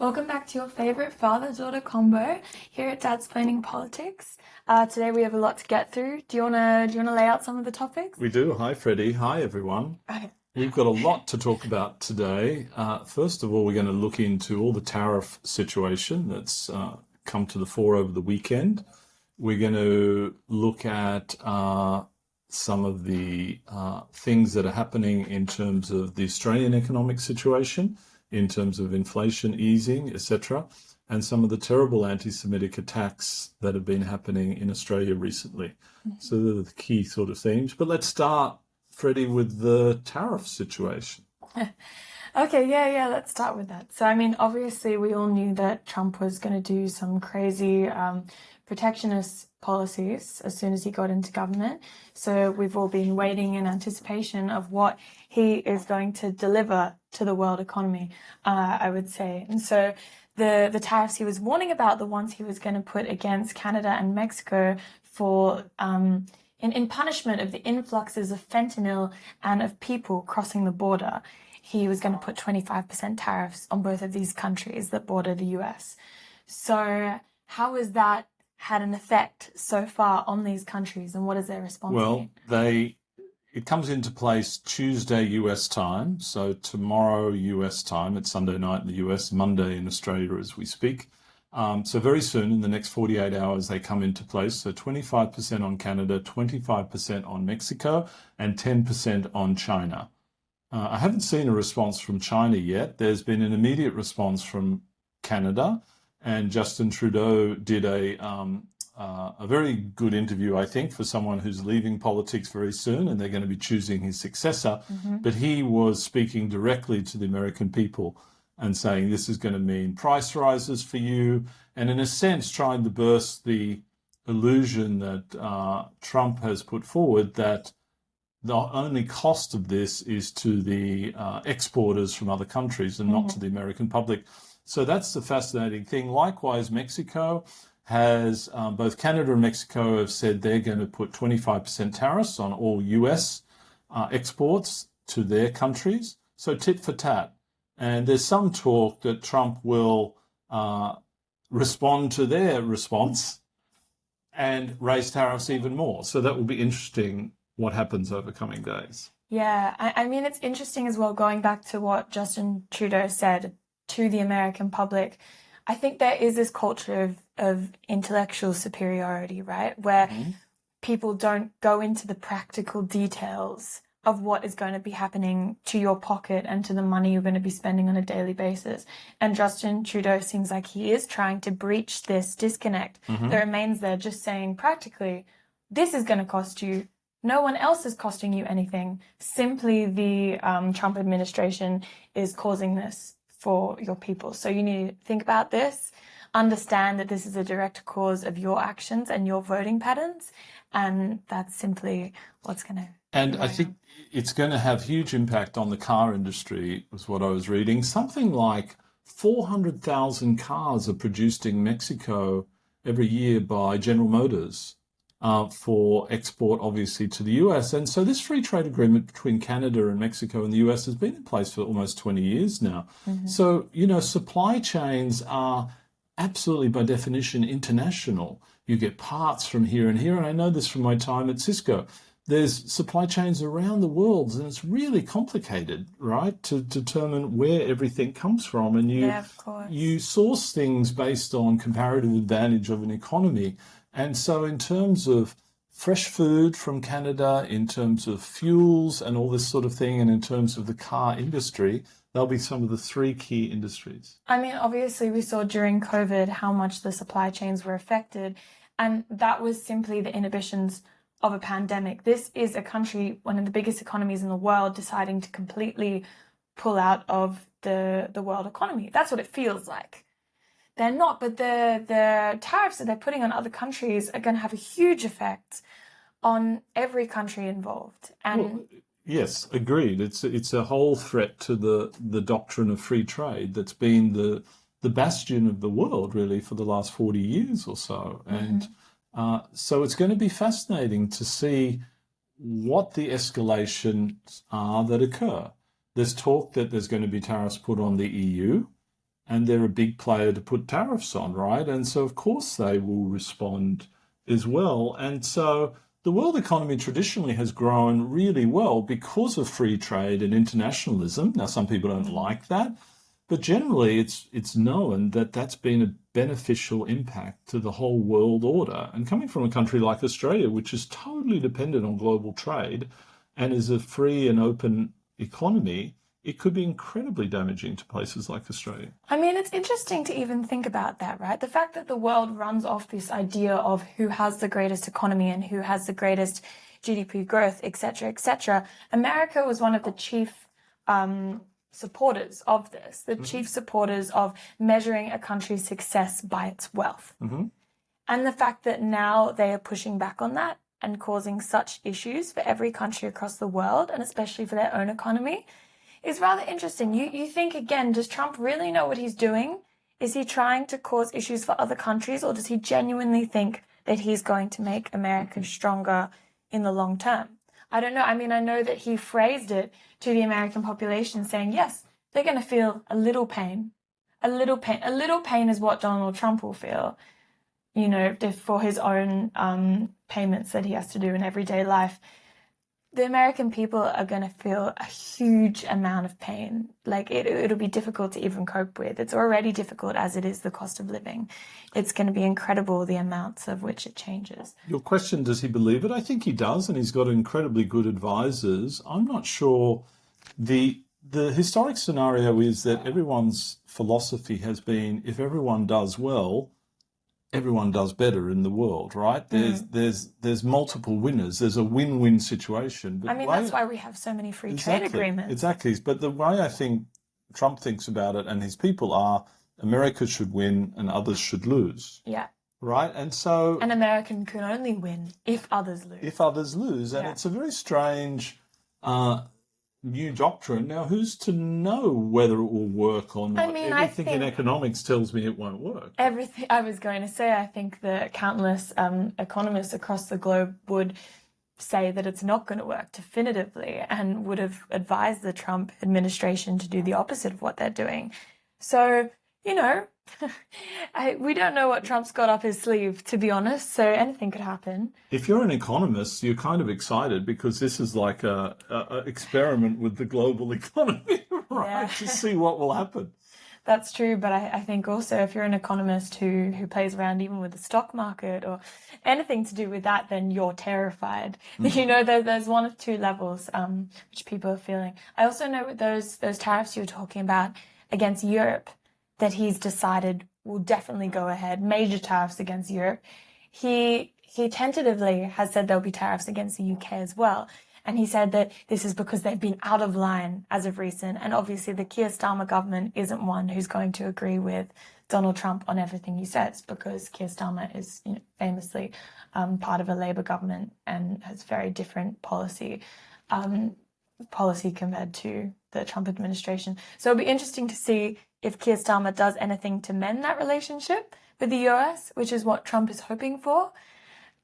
Welcome back to your favorite father-daughter combo here at Dad's Planning Politics. Today we have a lot to get through. Do you wanna lay out some of the topics? We do. Hi, Freddie. Hi, everyone. Okay. We've got a lot to talk about today. First of all, we're going to look into all the tariff situation that's come to the fore over the weekend. We're going to look at some of the things that are happening in terms of the Australian economic situation, in terms of inflation easing, etc., and some of the terrible anti-Semitic attacks that have been happening in Australia recently. So they're the key sort of themes. But let's start, Freddie, with the tariff situation. Okay, yeah, let's start with that. So, I mean, obviously, we all knew that Trump was going to do some crazy protectionist policies as soon as he got into government. So, we've all been waiting in anticipation of what he is going to deliver to the world economy, I would say. And so, the tariffs he was warning about, the ones he was going to put against Canada and Mexico for in punishment of the influxes of fentanyl and of people crossing the border, he was going to put 25% tariffs on both of these countries that border the US. So how has that had an effect so far on these countries, and what is their response Well, been? it comes into place Tuesday US time, so tomorrow US time. It's Sunday night in the US, Monday in Australia as we speak. So very soon, in the next 48 hours, they come into place. So 25% on Canada, 25% on Mexico, and 10% on China. I haven't seen a response from China yet. There's been an immediate response from Canada, and Justin Trudeau did a very good interview, I think, for someone who's leaving politics very soon, and they're going to be choosing his successor. But he was speaking directly to the American people and saying this is going to mean price rises for you, and in a sense trying to burst the illusion that Trump has put forward that the only cost of this is to the exporters from other countries and not to the American public. So that's the fascinating thing. Likewise, Mexico has, both Canada and Mexico have said they're going to put 25% tariffs on all US exports to their countries. So tit for tat. And there's some talk that Trump will respond to their response and raise tariffs even more. So that will be interesting what happens over coming days. Yeah, I mean, it's interesting as well, going back to what Justin Trudeau said to the American public. I think there is this culture of intellectual superiority, right? Where people don't go into the practical details of what is going to be happening to your pocket and to the money you're going to be spending on a daily basis. And Justin Trudeau seems like he is trying to breach this disconnect that remains there, just saying practically, this is going to cost you. No one else is costing you anything. Simply the Trump administration is causing this for your people. So you need to think about this, understand that this is a direct cause of your actions and your voting patterns, and that's simply what's going to. And I think it's going to have huge impact on the car industry, was what I was reading. Something like 400,000 cars are produced in Mexico every year by General Motors for export, obviously, to the US. And so this free trade agreement between Canada and Mexico and the US has been in place for almost 20 years now. So, supply chains are absolutely, by definition, international. You get parts from here and here, and I know this from my time at Cisco. There's supply chains around the world, and it's really complicated, right, to determine where everything comes from. And you source things based on comparative advantage of an economy. And so in terms of fresh food from Canada, in terms of fuels and all this sort of thing, and in terms of the car industry, they'll be some of the three key industries. I mean, obviously, we saw during COVID how much the supply chains were affected, and that was simply the inhibitions of a pandemic. This is a country, one of the biggest economies in the world, deciding to completely pull out of the world economy. That's what it feels like. They're not, but the tariffs that they're putting on other countries are going to have a huge effect on every country involved. And yes, agreed. It's a whole threat to the doctrine of free trade that's been the bastion of the world, really, for the last 40 years or so. And so it's going to be fascinating to see what the escalations are that occur. There's talk that there's going to be tariffs put on the EU, and they're a big player to put tariffs on, right? And so, of course, they will respond as well. And so the world economy traditionally has grown really well because of free trade and internationalism. Now, some people don't like that, but generally it's known that that's been a beneficial impact to the whole world order. And coming from a country like Australia, which is totally dependent on global trade and is a free and open economy, it could be incredibly damaging to places like Australia. I mean, it's interesting to even think about that, right? The fact that the world runs off this idea of who has the greatest economy and who has the greatest GDP growth, et cetera, et cetera. America was one of the chief supporters of this, the chief supporters of measuring a country's success by its wealth. And the fact that now they are pushing back on that and causing such issues for every country across the world, and especially for their own economy, is rather interesting. You think, again, does Trump really know what he's doing? Is he trying to cause issues for other countries, or does he genuinely think that he's going to make America stronger in the long term? I don't know. I mean, I know that he phrased it to the American population saying, yes, they're going to feel a little pain. A little pain. A little pain is what Donald Trump will feel, you know, for his own payments that he has to do in everyday life. The American people are going to feel a huge amount of pain. Like it'll be difficult to even cope with. It's already difficult as it is the cost of living. It's going to be incredible the amounts of which it changes. Your question, does he believe it? I think he does, and he's got incredibly good advisors. I'm not sure. The historic scenario is that everyone's philosophy has been, if everyone does well, everyone does better in the world, right? There's multiple winners. There's a win-win situation. But I mean, that's why we have so many free trade agreements. Exactly. But the way I think Trump thinks about it and his people are, America should win and others should lose. Yeah. Right? And so... An American can only win if others lose. If others lose. And it's a very strange new doctrine. Now, who's to know whether it will work or not? I mean, everything in economics tells me it won't work. Everything I was going to say, I think that countless economists across the globe would say that it's not going to work definitively and would have advised the Trump administration to do the opposite of what they're doing. So, you know, we don't know what Trump's got up his sleeve, to be honest, so anything could happen. If you're an economist, you're kind of excited because this is like a experiment with the global economy, right? To see what will happen. That's true, but I think also if you're an economist who plays around even with the stock market or anything to do with that, then you're terrified. You know, there's one of two levels which people are feeling. I also know with those tariffs you were talking about against Europe, that he's decided will definitely go ahead, major tariffs against Europe. He tentatively has said there'll be tariffs against the UK as well. And he said that this is because they've been out of line as of recent. And obviously the Keir Starmer government isn't one who's going to agree with Donald Trump on everything he says, because Keir Starmer is, you know, famously part of a Labour government and has very different policy compared to the Trump administration. So it'll be interesting to see if Keir Starmer does anything to mend that relationship with the US, which is what Trump is hoping for.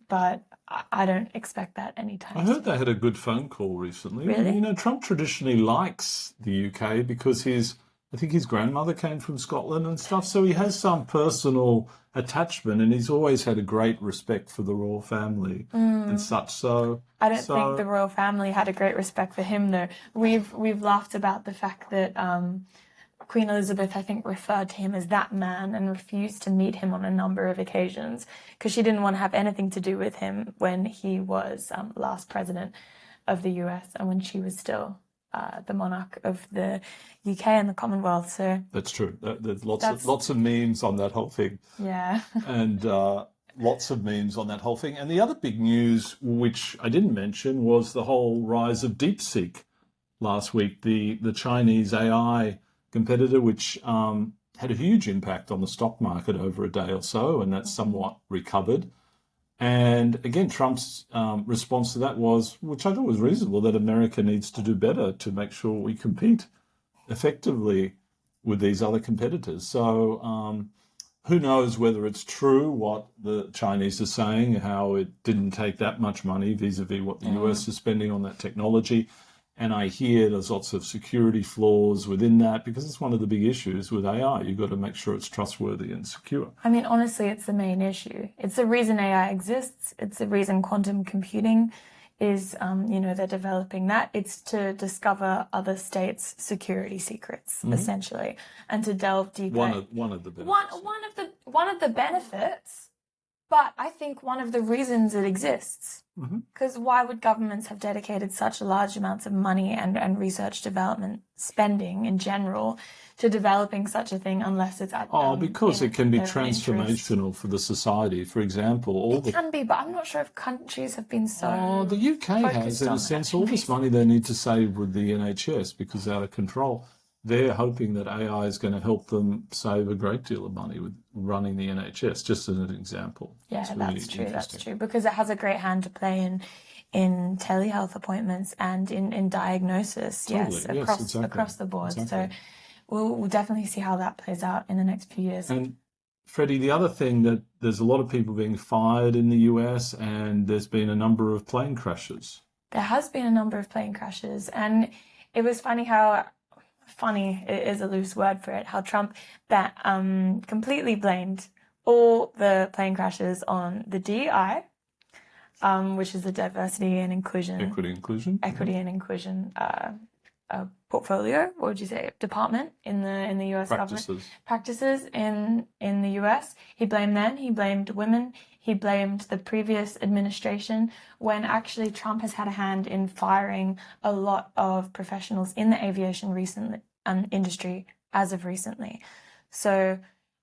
But I don't expect that anytime soon. I heard they had a good phone call recently. Really? You know, Trump traditionally likes the UK because I think his grandmother came from Scotland and stuff, so he has some personal attachment, and he's always had a great respect for the royal family and such. So I don't think the royal family had a great respect for him, though. We've laughed about the fact that Queen Elizabeth, I think, referred to him as that man and refused to meet him on a number of occasions because she didn't want to have anything to do with him when he was last president of the US and when she was still the monarch of the UK and the Commonwealth. So that's true. There's lots of memes on that whole thing. Yeah. And lots of memes on that whole thing. And the other big news, which I didn't mention, was the whole rise of DeepSeek last week, the Chinese AI competitor, which had a huge impact on the stock market over a day or so, and that's somewhat recovered. And again, Trump's response to that was, which I thought was reasonable, that America needs to do better to make sure we compete effectively with these other competitors. So who knows whether it's true what the Chinese are saying, how it didn't take that much money vis-a-vis what the US is spending on that technology. And I hear there's lots of security flaws within that because it's one of the big issues with AI. You've got to make sure it's trustworthy and secure. I mean, honestly, it's the main issue. It's the reason AI exists. It's the reason quantum computing is, they're developing that. It's to discover other states' security secrets, essentially, and to delve deeper. One of the benefits. One of the benefits, but I think one of the reasons it exists. Because why would governments have dedicated such large amounts of money and research development spending in general to developing such a thing unless it's at because it can be their transformational for the society. For example, it can be, but I'm not sure if countries have been so the UK has, in a sense, all this money they need to save with the NHS because they're out of control. They're hoping that AI is going to help them save a great deal of money with running the NHS, just as an example. Yeah, It's really that's true. That's interesting. true because it has a great hand to play in telehealth appointments and in diagnosis. Totally. Yes, Yes, exactly. across the board. So Exactly. we'll definitely see how that plays out in the next few years. And Freddie, the other thing that there's a lot of people being fired in the US, and there's been a number of plane crashes. There has been a number of plane crashes, and it was funny how funny is a loose word for it, how Trump that completely blamed all the plane crashes on the DEI, which is the diversity and inclusion, Equity and inclusion portfolio, what would you say, department in the US government, practices in the US. He blamed them. He blamed women. He blamed the previous administration, when actually Trump has had a hand in firing a lot of professionals in the aviation industry as of recently. So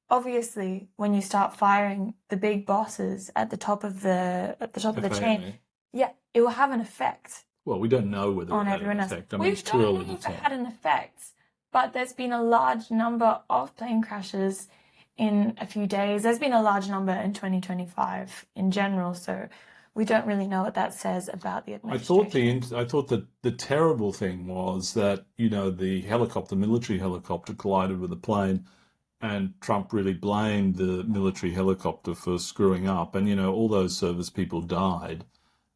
obviously, when you start firing the big bosses at the top of the chain, yeah, it will have an effect. Well, we don't know whether it had an effect. I mean, it's too early to tell. It had an effect, but there's been a large number of plane crashes in a few days. There's been a large number in 2025 in general, so we don't really know what that says about the administration. I thought that the terrible thing was that, the military helicopter collided with a plane, and Trump really blamed the military helicopter for screwing up, and, all those service people died.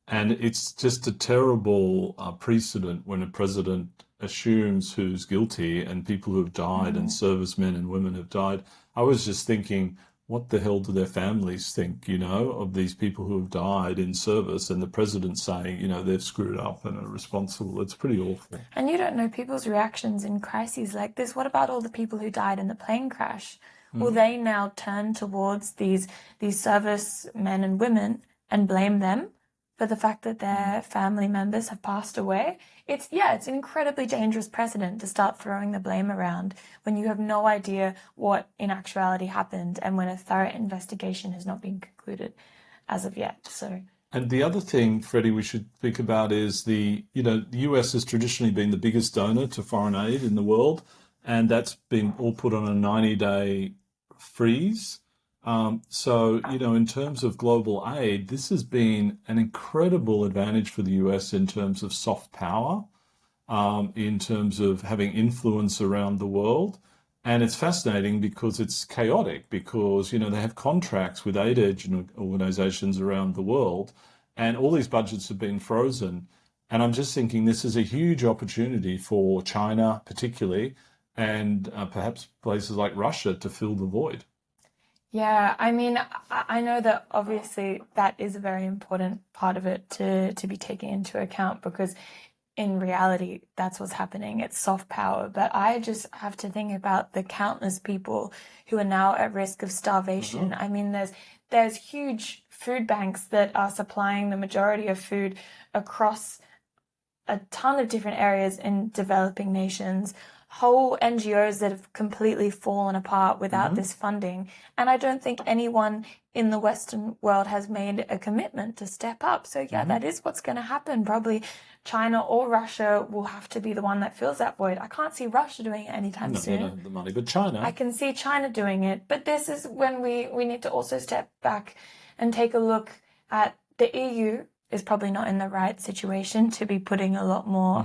And it's just a terrible precedent when a president assumes who's guilty and people who have died and servicemen and women have died. I was just thinking, what the hell do their families think, of these people who have died in service, and the president saying, they've screwed up and are responsible. It's pretty awful. And you don't know people's reactions in crises like this. What about all the people who died in the plane crash? Will they now turn towards these servicemen and women and blame them for the fact that their family members have passed away? It's an incredibly dangerous precedent to start throwing the blame around when you have no idea what in actuality happened and when a thorough investigation has not been concluded as of yet. So. And the other thing, Freddie, we should think about is the US has traditionally been the biggest donor to foreign aid in the world, and that's been all put on a 90-day freeze. So, in terms of global aid, this has been an incredible advantage for the US in terms of soft power, in terms of having influence around the world. And it's fascinating because it's chaotic, because, they have contracts with aid organizations around the world, and all these budgets have been frozen. And I'm just thinking this is a huge opportunity for China, particularly, and perhaps places like Russia to fill the void. Yeah, I mean, I know that obviously that is a very important part of it to be taken into account, because in reality, that's what's happening. It's soft power. But I just have to think about the countless people who are now at risk of starvation. I mean, there's huge food banks that are supplying the majority of food across a ton of different areas in developing nations, whole NGOs that have completely fallen apart without this funding. And I don't think anyone in the Western world has made a commitment to step up. So yeah, that is what's going to happen. Probably China or Russia will have to be the one that fills that void. I can't see Russia doing it anytime soon. They don't have the money, but China. I can see China doing it. But this is when we need to also step back and take a look at the EU is probably not in the right situation to be putting a lot more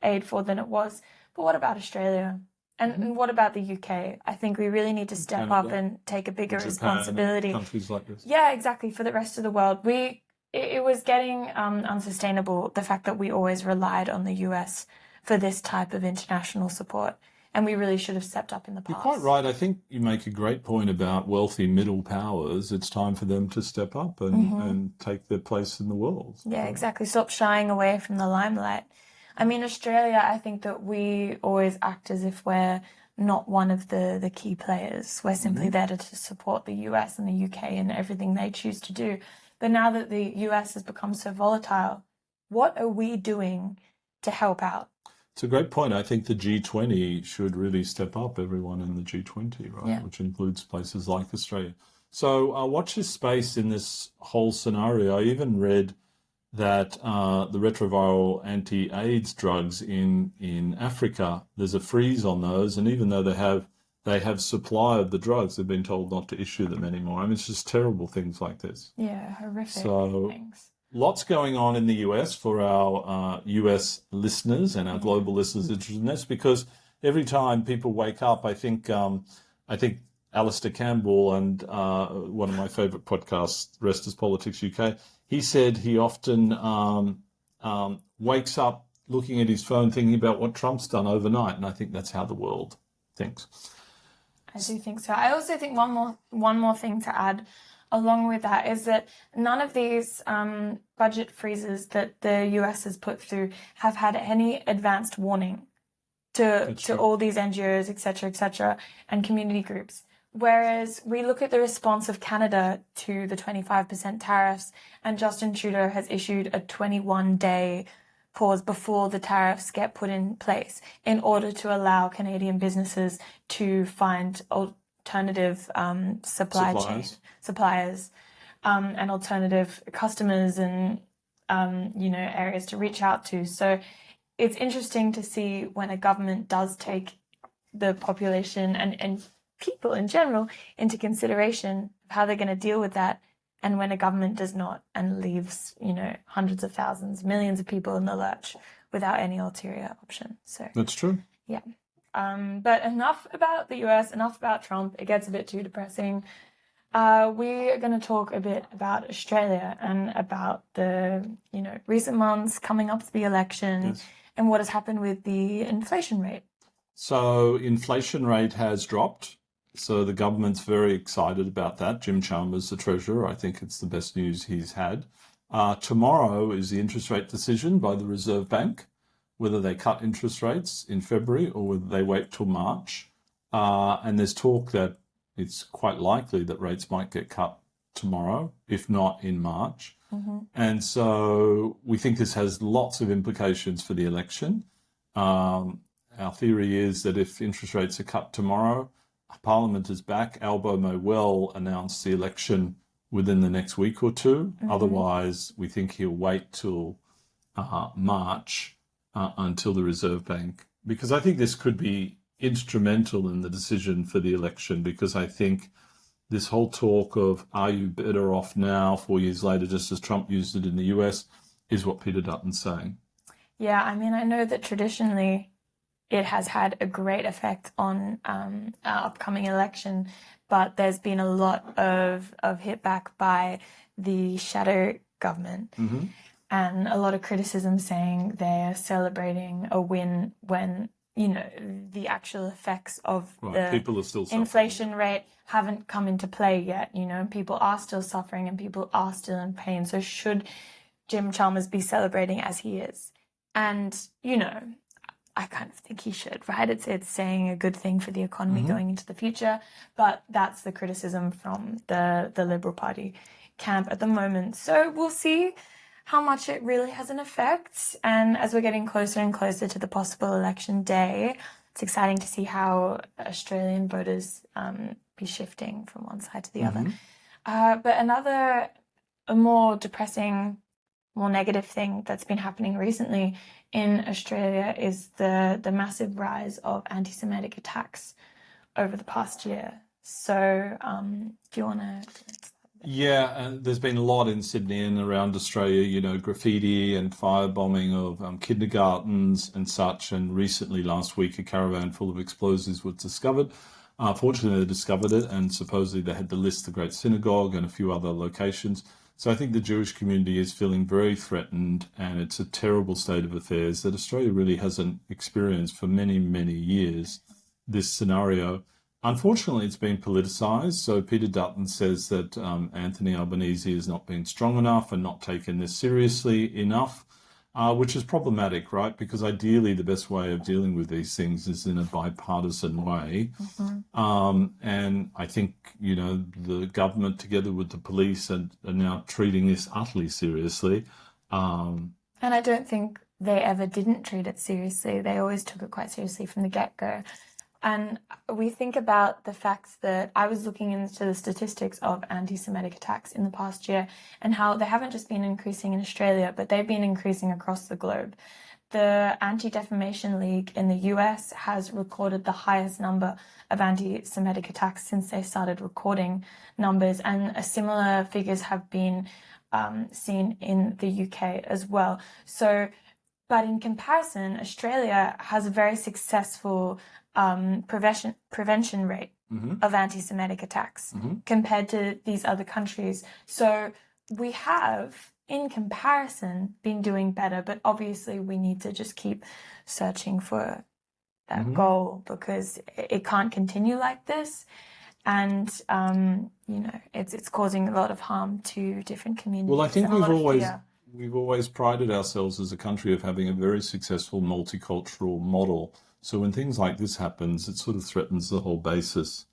aid for than it was. But what about Australia? And what about the UK? I think we really need to step up and take a bigger responsibility. Countries like this. Yeah, exactly. For the rest of the world, we it was getting unsustainable, the fact that we always relied on the US for this type of international support, and we really should have stepped up in the You're quite past. right. I think you make a great point about wealthy middle powers. It's time for them to step up and take their place in the world. Yeah, So, exactly. Stop shying away from the limelight. I mean, Australia, I think that we always act as if we're not one of the key players. We're simply there to support the US and the UK and everything they choose to do. But now that the US has become so volatile, what are we doing to help out? it's a great point. I think the G20 should really step up, everyone in the G20, right? Yeah. Which includes places like Australia. So watch this space in this whole scenario. I even read that the retroviral anti-AIDS drugs in Africa, there's a freeze on those, and even though they have supply of the drugs, they've been told not to issue them anymore. I mean, it's just terrible things like this. Yeah, horrific So things. lots going on in the US for our US listeners and our global listeners interested in this, because every time people wake up, I think Alistair Campbell and one of my favorite podcasts, Rest is Politics UK, he said he often wakes up looking at his phone thinking about what Trump's done overnight, and I think that's how the world thinks. I do think so. I also think one more thing to add along with that is that none of these budget freezes that the US has put through have had any advanced warning to all these NGOs, etc., and community groups. Whereas we look at the response of Canada to the 25% tariffs, and Justin Trudeau has issued a 21-day pause before the tariffs get put in place in order to allow Canadian businesses to find alternative suppliers, and alternative customers and areas to reach out to. So it's interesting to see when a government does take the population and people in general into consideration of how they're going to deal with that, and when a government does not and leaves, hundreds of thousands, millions of people in the lurch without any ulterior option. So That's true. yeah. But enough about the US, enough about Trump. It gets a bit too depressing. We are going to talk a bit about Australia and about the, recent months coming up to the election and what has happened with the inflation rate. So inflation rate has dropped. So the government's very excited about that. Jim Chalmers, the Treasurer, I think it's the best news he's had. Tomorrow is the interest rate decision by the Reserve Bank, whether they cut interest rates in February or whether they wait till March. And there's talk that it's quite likely that rates might get cut tomorrow, if not in March. And so we think this has lots of implications for the election. Our theory is that if interest rates are cut tomorrow, Parliament is back. Albo may well announce the election within the next week or two. Otherwise, we think he'll wait till March until the Reserve Bank, because I think this could be instrumental in the decision for the election, because I think this whole talk of are you better off now, 4 years later, just as Trump used it in the US, is what Peter Dutton's saying. Yeah, I mean, I know that traditionally it has had a great effect on our upcoming election, but there's been a lot of hit back by the shadow government and a lot of criticism saying they're celebrating a win when, the actual effects of people are still suffering. Inflation rate haven't come into play yet, and people are still suffering and people are still in pain. So should Jim Chalmers be celebrating as he is? And, I kind of think he should, right? It's saying a good thing for the economy going into the future, but that's the criticism from the Liberal Party camp at the moment. So we'll see how much it really has an effect. And as we're getting closer and closer to the possible election day, it's exciting to see how Australian voters be shifting from one side to the other. But a more depressing, more negative thing that's been happening recently in Australia is the massive rise of anti Semitic attacks over the past year. So do you want to... Yeah, and there's been a lot in Sydney and around Australia, graffiti and firebombing of kindergartens and such. And recently, last week, a caravan full of explosives was discovered. Fortunately, they discovered it, and supposedly they had to list the Great Synagogue and a few other locations. So I think the Jewish community is feeling very threatened, and it's a terrible state of affairs that Australia really hasn't experienced for many, many years, this scenario. Unfortunately, it's been politicized. So Peter Dutton says that Anthony Albanese has not been strong enough and not taken this seriously enough, which is problematic, right? Because ideally, the best way of dealing with these things is in a bipartisan way. And I think, the government together with the police are now treating this utterly seriously. Um, And I don't think they ever didn't treat it seriously. They always took it quite seriously from the get-go. And we think about the fact that I was looking into the statistics of anti-Semitic attacks in the past year and how they haven't just been increasing in Australia, but they've been increasing across the globe. The Anti-Defamation League in the US has recorded the highest number of anti-Semitic attacks since they started recording numbers, and similar figures have been seen in the UK as well. So, but in comparison, Australia has a very successful prevention rate of anti-Semitic attacks compared to these other countries. So we have, in comparison, been doing better, but obviously we need to just keep searching for that goal, because it can't continue like this. And, it's causing a lot of harm to different communities. Well, I think and a lot of fear. we've always prided ourselves as a country of having a very successful multicultural model. So when things like this happens, it sort of threatens the whole basis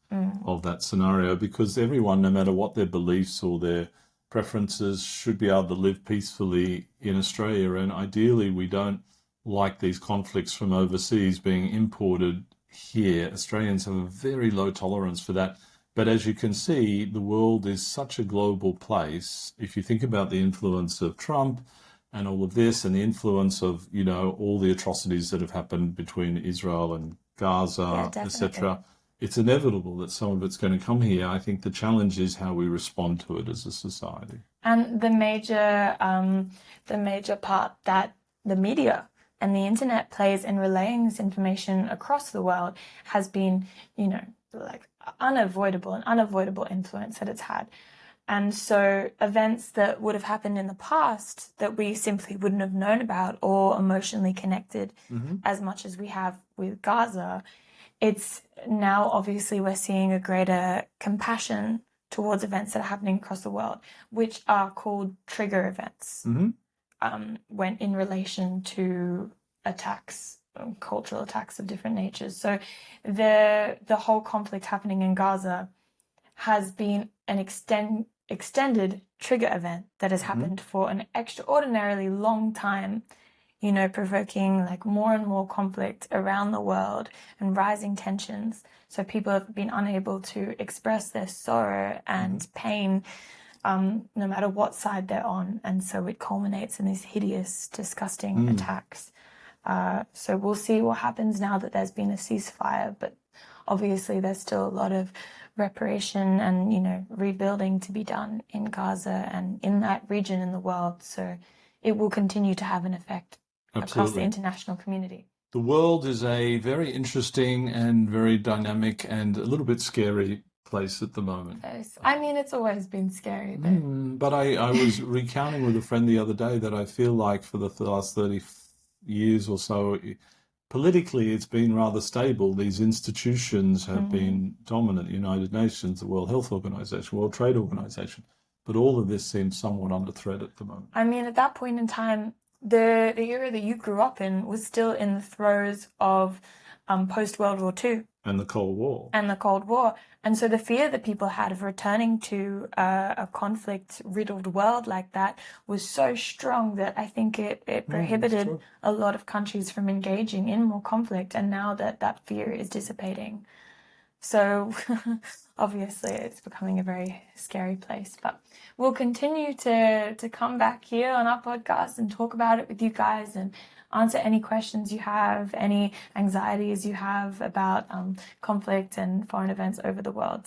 of that scenario, because everyone, no matter what their beliefs or their preferences, should be able to live peacefully in Australia. And ideally, we don't like these conflicts from overseas being imported here. Australians have a very low tolerance for that. But as you can see, the world is such a global place. If you think about the influence of Trump and all of this, and the influence of, all the atrocities that have happened between Israel and Gaza, Yeah, etc., it's inevitable that some of it's going to come here. I think the challenge is how we respond to it as a society. And the major part that the media and the internet plays in relaying this information across the world has been, like an unavoidable influence that it's had. And so events that would have happened in the past that we simply wouldn't have known about or emotionally connected as much as we have with Gaza, it's now obviously we're seeing a greater compassion towards events that are happening across the world, which are called trigger events, when in relation to attacks, cultural attacks of different natures. So the whole conflict happening in Gaza has been an extended trigger event that has happened for an extraordinarily long time, provoking like more and more conflict around the world and rising tensions. So people have been unable to express their sorrow and pain, no matter what side they're on. And so it culminates in these hideous, disgusting attacks. So we'll see what happens now that there's been a ceasefire, but obviously there's still a lot of reparation and, rebuilding to be done in Gaza and in that region in the world. So it will continue to have an effect across the international community. The world is a very interesting and very dynamic and a little bit scary place at the moment. I mean, it's always been scary, though. But I was recounting with a friend the other day that I feel like for the last 30 years or so, politically, it's been rather stable. These institutions have been dominant: the United Nations, the World Health Organization, World Trade Organization. But all of this seems somewhat under threat at the moment. I mean, at that point in time, the era that you grew up in was still in the throes of post-World War II. And the Cold War. And so the fear that people had of returning to a conflict-riddled world like that was so strong that I think it prohibited a lot of countries from engaging in more conflict. And now that fear is dissipating. So obviously it's becoming a very scary place. But we'll continue to come back here on our podcast and talk about it with you guys and answer any questions you have, any anxieties you have about conflict and foreign events over the world.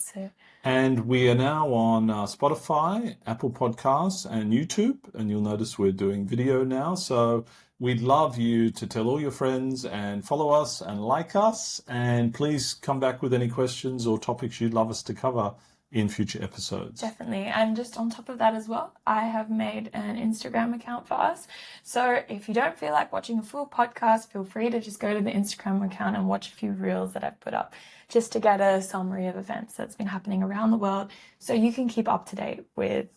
And we are now on Spotify, Apple Podcasts, and YouTube. And you'll notice we're doing video now. So we'd love you to tell all your friends and follow us and like us. And please come back with any questions or topics you'd love us to cover in future episodes. Definitely. And just on top of that as well, I have made an Instagram account for us. So if you don't feel like watching a full podcast, feel free to just go to the Instagram account and watch a few reels that I've put up just to get a summary of events that's been happening around the world so you can keep up to date with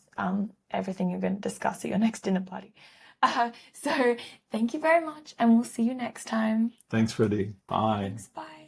everything you're going to discuss at your next dinner party. So thank you very much, and we'll see you next time. Thanks, Freddie. Bye. Thanks, bye.